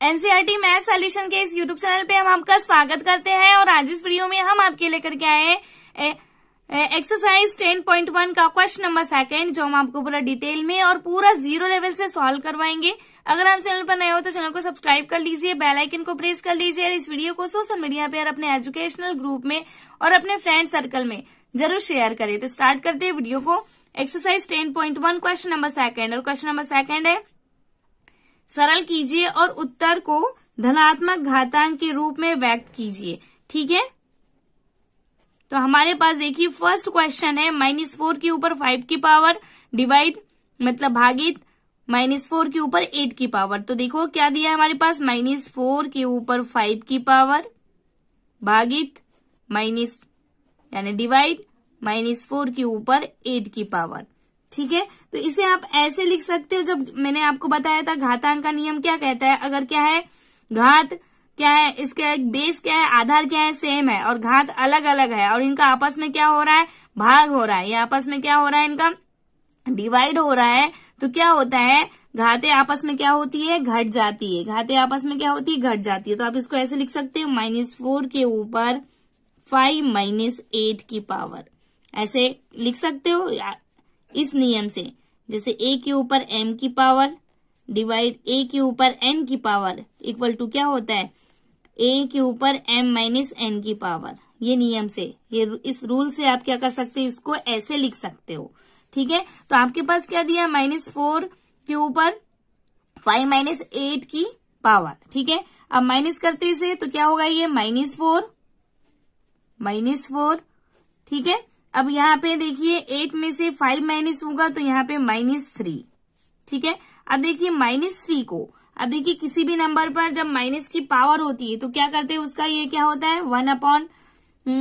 NCERT math solution के इस YouTube channel पे हम आपका स्वागत करते हैं और आज इस वीडियो में हम आपके लेकर के आए एक्सरसाइज 10.1 का क्वेश्चन नंबर 2 जो हम आपको पूरा डिटेल में और पूरा 0 लेवल से सॉल्व करवाएंगे। अगर आप चैनल पर नए हो तो चैनल को सब्सक्राइब कर लीजिए, बेल आइकन को प्रेस कर लीजिए और इस वीडियो को सोशल मीडिया पे और अपने एजुकेशनल ग्रुप में और अपने फ्रेंड सर्कल में जरूर शेयर करिए। तो स्टार्ट करते हैं वीडियो को। एक्सरसाइज 10.1 क्वेश्चन नंबर 2 और क्वेश्चन नंबर 2 है सरल कीजिए और उत्तर को धनात्मक घातांक के रूप में व्यक्त कीजिए। ठीक है, तो हमारे पास देखिए फर्स्ट क्वेश्चन है -4 के ऊपर 5 की पावर डिवाइड मतलब भागित -4 के ऊपर 8 की पावर। तो देखो क्या दिया है हमारे पास, -4 के ऊपर 5 की पावर भागित माइनस यानी डिवाइड -4 के ऊपर 8 की पावर। ठीक है, तो इसे आप ऐसे लिख सकते हो। जब मैंने आपको बताया था घातांक का नियम क्या कहता है, अगर क्या है घात क्या है, इसका बेस क्या है, आधार क्या है, सेम है और घात अलग अलग है और इनका आपस में क्या हो रहा है, भाग हो रहा है, ये आपस में क्या हो रहा है, इनका डिवाइड हो रहा है। तो क्या होता है, घातें आपस में क्या होती है, घट जाती है, घातें आपस में क्या होती है, घट जाती है। तो आप इसको ऐसे लिख सकते हो -4 के ऊपर 5 - 8 की पावर, ऐसे लिख सकते हो इस नियम से। जैसे a के ऊपर m की पावर डिवाइड a के ऊपर n की पावर इक्वल टू क्या होता है, a के ऊपर m - n की पावर। ये नियम से, ये इस रूल से आप क्या कर सकते हो, इसको ऐसे लिख सकते हो। ठीक है, तो आपके पास क्या दिया, -4 के ऊपर 5 - 8 की पावर। ठीक है, अब माइनस करते इसे तो क्या होगा, ये -4। ठीक है, अब यहाँ पे देखिए 8 में से 5 माइनस होगा तो यहाँ पे -3। ठीक है, अब देखिए -3 को, अब देखिए किसी भी नंबर पर जब माइनस की पावर होती है तो क्या करते हैं, उसका ये क्या होता है, 1 अपॉन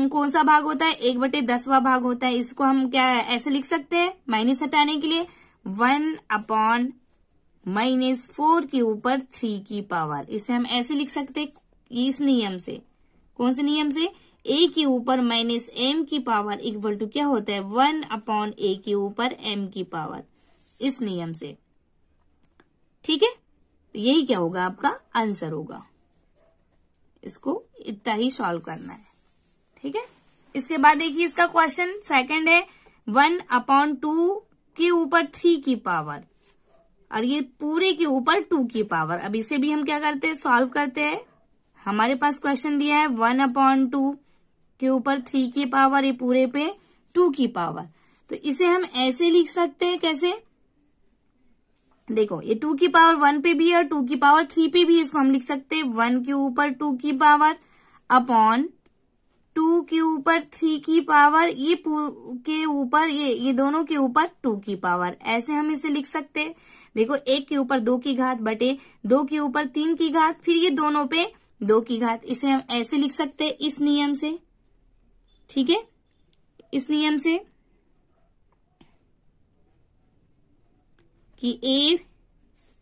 कौन सा भाग होता है, 1/10वां भाग होता है। इसको हम क्या ऐसे लिख सकते हैं, माइनस हटाने के लिए 1 अपॉन -4 के ऊपर 3 की पावर। इसे हम ऐसे लिख सकते हैं इस नियम से। कौन से नियम से, a के ऊपर -m की पावर इक्वल टू क्या होता है, 1 अपॉन a के ऊपर m की पावर, इस नियम से। ठीक है, तो यही क्या होगा, आपका आंसर होगा। इसको इतना ही सॉल्व करना है। ठीक है, इसके बाद देखिए इसका क्वेश्चन 2 है 1/2 के ऊपर 3 की पावर और ये पूरे के ऊपर 2 की पावर। अब इसे भी हम क्या करते हैं, सॉल्व करते हैं। हमारे पास क्वेश्चन दिया है 1/2 के ऊपर 3 की पावर, ये पूरे पे 2 की पावर। तो इसे हम ऐसे लिख सकते हैं, कैसे, देखो ये 2 की पावर 1 पे भी है और 2 की पावर 3 पे भी, इसको हम लिख सकते हैं 1 के ऊपर 2 की पावर अपॉन 2 के ऊपर 3 की पावर, ये के ऊपर ये दोनों के ऊपर 2 की पावर। ऐसे हम इसे लिख सकते हैं। देखो 1 के ऊपर 2 की घात बटे 2 के ऊपर 3 की घात, फिर ये दोनों पे 2 की घात। इसे हम ऐसे लिख सकते हैं इस नियम से। ठीक है, इस नियम से कि a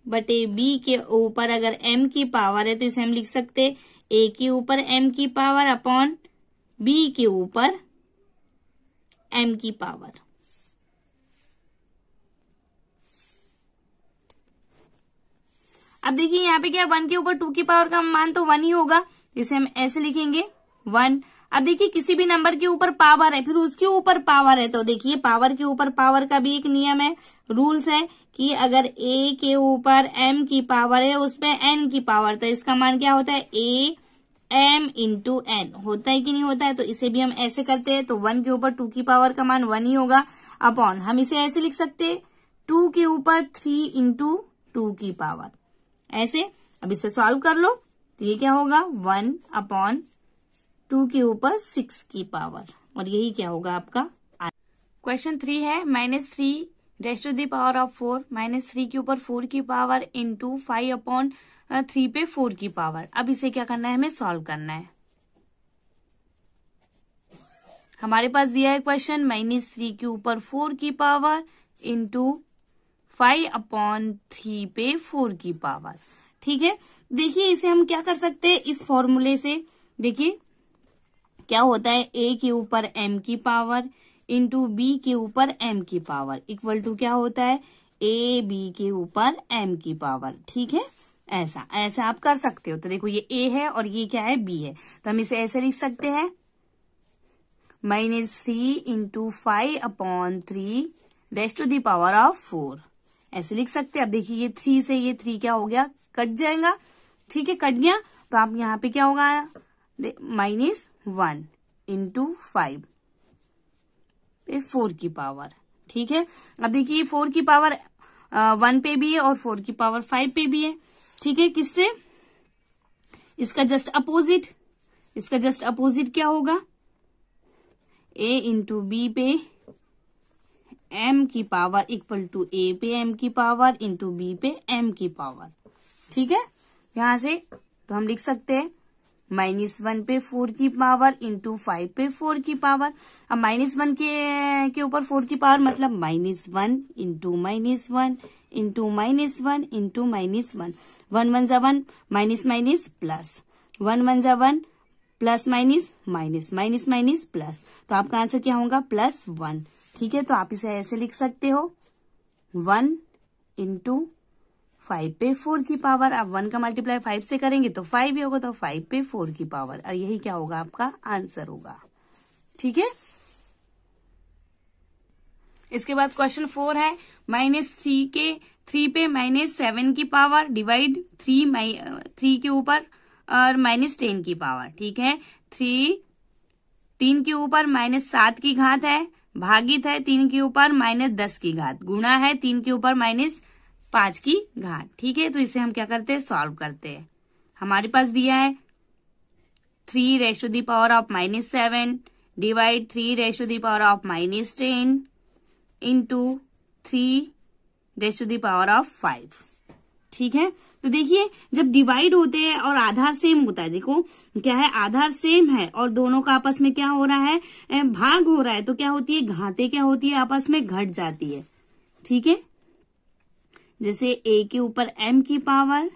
बटे b के ऊपर अगर m की पावर है तो इसे हम लिख सकते हैं a के ऊपर m की पावर अपॉन b के ऊपर m की पावर। अब देखिए यहाँ पे क्या, 1 के ऊपर 2 की पावर का मान तो 1 ही होगा, इसे हम ऐसे लिखेंगे 1। अब देखिए किसी भी नंबर के ऊपर पावर है फिर उसके ऊपर पावर है, तो देखिए पावर के ऊपर पावर का भी एक नियम है, रूल्स है कि अगर a के ऊपर m की पावर है उस पे n की पावर, तो इसका मान क्या होता है, a m इंटू n होता है कि नहीं होता है। तो इसे भी हम ऐसे करते हैं, तो 1 के ऊपर 2 की पावर का मान 1 ही होगा अपॉन, हम इसे ऐसे लिख सकते हैं 2 के ऊपर 3 इंटू 2 की पावर, ऐसे। अब इसे सॉल्व कर लो तो ये क्या होगा, 1 अपॉन 2 के ऊपर 6 की पावर, और यही क्या होगा आपका। क्वेश्चन 3 है -3 raise to the power of 4, -3 के ऊपर 4 की पावर इंटू 5/3 पे 4 की पावर। अब इसे क्या करना है, हमें सॉल्व करना है। हमारे पास दिया है क्वेश्चन -3 के ऊपर 4 की पावर इंटू 5/3 पे 4 की पावर। ठीक है, देखिए इसे हम क्या कर सकते हैं, इस फॉर्मूले से देखिए क्या होता है, a के ऊपर m की पावर इंटू b के ऊपर m की पावर इक्वल टू क्या होता है, a b के ऊपर m की पावर। ठीक है, ऐसा आप कर सकते हो। तो देखो ये a है और ये क्या है, b है, तो हम इसे ऐसे लिख सकते हैं -3 × 5/3 raise to the power of 4, ऐसे लिख सकते हैं। अब देखिए ये 3 से ये 3 क्या हो गया, कट जाएगा। ठीक है, कट गया तो आप यहाँ पे क्या होगा, -1 × 5 पे 4 की पावर। ठीक है, अब देखिए 4 की पावर 1 पे भी है और 4 की पावर 5 पे भी है। ठीक है, किससे, इसका जस्ट अपोजिट क्या होगा, a × b पे m की पावर इक्वल टू a पे m की पावर इंटू b पे m की पावर। ठीक है, यहां से तो हम लिख सकते हैं -1 पे 4 की पावर इंटू 5 पे 4 की पावर। अब -1 के ऊपर 4 की पावर मतलब -1 इंटू -1 इंटू -1 इंटू -1, 1 1 जा 1, माइनस माइनस प्लस, 1 1 जा 1, plus minus minus, minus minus plus, तो आपका आंसर क्या होगा, +1। ठीक है, तो आप इसे ऐसे लिख सकते हो 1 × 5 पे 4 की पावर। अब 1 का मल्टीप्लाई 5 से करेंगे तो 5 ही होगा, तो 5 पे 4 की पावर, और यही क्या होगा, आपका आंसर होगा। ठीक है, इसके बाद क्वेश्चन 4 है -3 पे -7 की पावर डिवाइड 3 के ऊपर और -10 की पावर। ठीक है, 3 के ऊपर -7 की घात है, भागित है 3 के ऊपर -10 की घात, गुणा है 3 के ऊपर -5 की घात। ठीक है, तो इसे हम क्या करते हैं, सॉल्व करते हैं। हमारे पास दिया है 3 raise to the power of -7 divide 3 raise to the power of -10 into 3 raise to the power of 5। ठीक है, तो देखिए जब डिवाइड होते हैं और आधार सेम होता है, देखो क्या है, आधार सेम है और दोनों का आपस में क्या हो रहा है, भाग हो रहा है, तो क्या होती है, घातें क्या होती है, आपस में घट जाती है। ठीक है, जैसे a के ऊपर m की पावर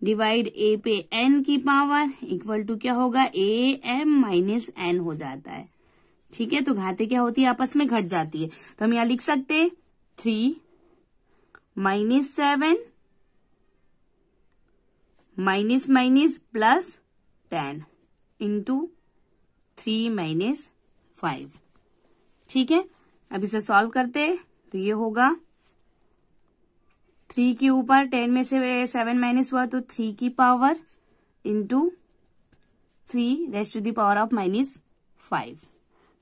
डिवाइड a पे n की पावर इक्वल टू क्या होगा, am - n हो जाता है। ठीक है, तो घातें क्या होती है, आपस में घट जाती है, तो हम यहाँ लिख सकते हैं 3 - 7 माइनस माइनस प्लस 10 इंटू 3 - 5। ठीक है, अब इसे सॉल्व करते हैं तो ये होगा 3 के ऊपर 10 में से 7 माइनस हुआ तो 3 की power into 3 raise to the power of -5।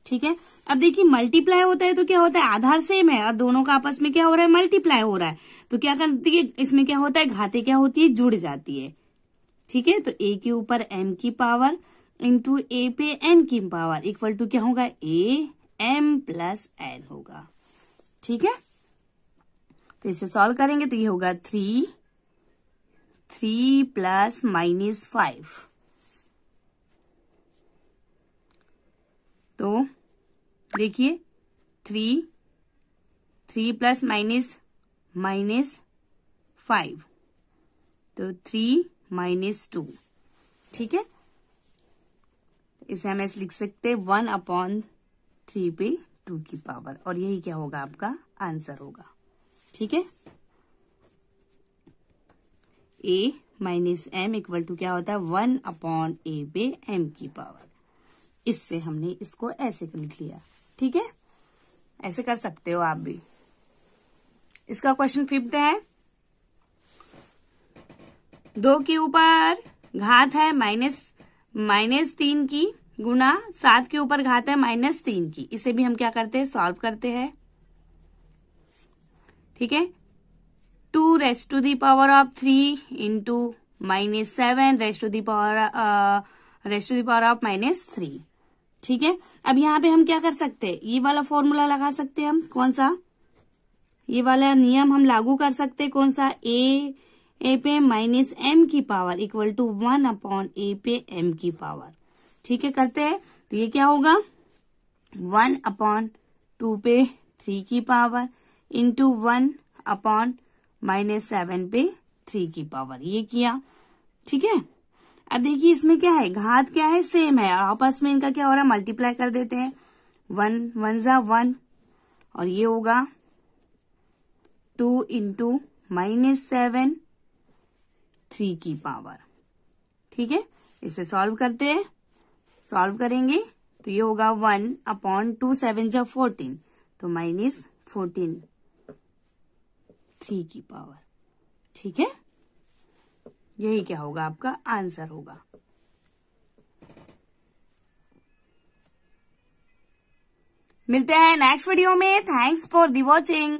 ठीक है, अब देखिए मल्टीप्लाई होता है तो क्या होता है, आधार सेम है और दोनों का आपस में क्या हो रहा है, मल्टीप्लाई हो रहा है, तो क्या करती है, इसमें क्या होता है, घातें क्या होती है, जुड़ जाती है। ठीक है, तो a के ऊपर m की पावर इंटू a पे n की पावर इक्वल टू क्या होगा, am + n होगा। ठीक है, तो इसे सॉल्व करेंगे तो ये होगा 3 प्लस -5, तो देखिए 3 प्लस -5 तो 3 - 2। ठीक है, इसे हम ऐसे लिख सकते हैं 1/3 पे 2 की पावर, और यही क्या होगा, आपका आंसर होगा। ठीक है, a - m इक्वल टू क्या होता है, 1/a पे m की पावर। इससे हमने इसको ऐसे लिख लिया। ठीक है, ऐसे कर सकते हो आप भी। इसका क्वेश्चन 5 है, 2 के ऊपर घात है -3 की गुना 7 के ऊपर घात है -3 की, इसे भी हम क्या करते हैं, सॉल्व करते हैं। ठीक है, 2 raise to the power of 3 into -7 raise to the power of -3। ठीक है, अब यहाँ पे हम क्या कर सकते हैं, ये वाला फॉर्मूला लगा सकते हैं हम, कौन सा, ये वाला नियम हम लागू कर सकते हैं, कौन सा, a पे -m की पावर इक्वल टू 1/a पे m की पावर। ठीक है, करते हैं तो ये क्या होगा, 1/2 पे 3 की पावर इंटू 1/-7 पे 3 की पावर, ये किया। ठीक है, अब देखिए इसमें क्या है, घात क्या है, सेम है, आपस में इनका क्या हो रहा है, मल्टीप्लाई कर देते हैं, 1 1 जा 1 और ये होगा 2 इंटू -7 3 की पावर। ठीक है, इसे सॉल्व करते हैं। सॉल्व करेंगे तो ये होगा 1/2 7 जा 14, तो -14 3 की पावर। ठीक है, यही क्या होगा, आपका आंसर होगा। मिलते हैं नेक्स्ट वीडियो में। Thanks for the watching.